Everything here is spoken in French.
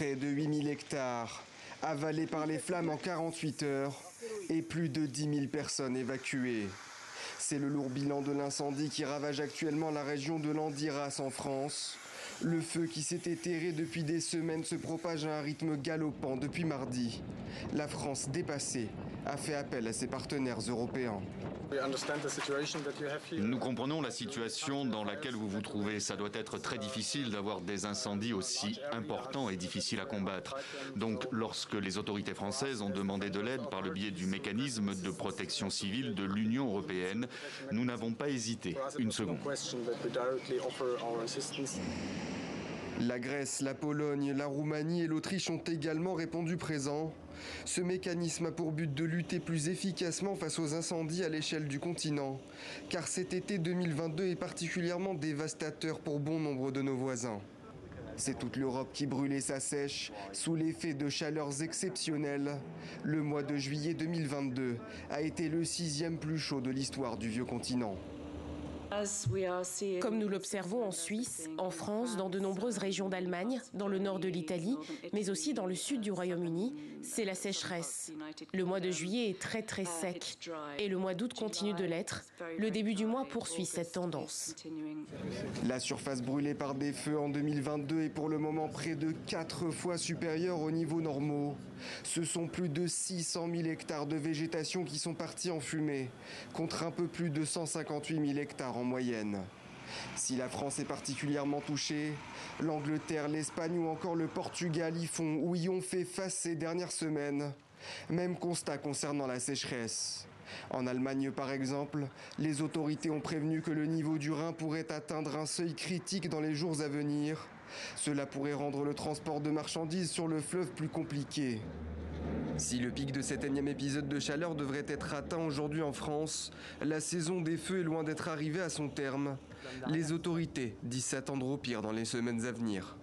Près de 8000 hectares avalés par les flammes en 48 heures et plus de 10 000 personnes évacuées. C'est le lourd bilan de l'incendie qui ravage actuellement la région de Landiras en France. Le feu qui s'est éthéré depuis des semaines se propage à un rythme galopant depuis mardi. La France, dépassée, a fait appel à ses partenaires européens. Nous comprenons la situation dans laquelle vous vous trouvez. Ça doit être très difficile d'avoir des incendies aussi importants et difficiles à combattre. Donc, lorsque les autorités françaises ont demandé de l'aide par le biais du mécanisme de protection civile de l'Union européenne, nous n'avons pas hésité une seconde. La Grèce, la Pologne, la Roumanie et l'Autriche ont également répondu présents. Ce mécanisme a pour but de lutter plus efficacement face aux incendies à l'échelle du continent, car cet été 2022 est particulièrement dévastateur pour bon nombre de nos voisins. C'est toute l'Europe qui brûle et s'assèche sous l'effet de chaleurs exceptionnelles. Le mois de juillet 2022 a été le 6e plus chaud de l'histoire du vieux continent. Comme nous l'observons en Suisse, en France, dans de nombreuses régions d'Allemagne, dans le nord de l'Italie, mais aussi dans le sud du Royaume-Uni, c'est la sécheresse. Le mois de juillet est très sec et le mois d'août continue de l'être. Le début du mois poursuit cette tendance. La surface brûlée par des feux en 2022 est pour le moment près de 4 fois supérieure aux niveaux normaux. Ce sont plus de 600 000 hectares de végétation qui sont partis en fumée, contre un peu plus de 158 000 hectares en moyenne. Si la France est particulièrement touchée, l'Angleterre, l'Espagne ou encore le Portugal y ont fait face ces dernières semaines. Même constat concernant la sécheresse. En Allemagne, par exemple, les autorités ont prévenu que le niveau du Rhin pourrait atteindre un seuil critique dans les jours à venir. Cela pourrait rendre le transport de marchandises sur le fleuve plus compliqué. Si le pic de cet énième épisode de chaleur devrait être atteint aujourd'hui en France, la saison des feux est loin d'être arrivée à son terme. Les autorités disent s'attendre au pire dans les semaines à venir.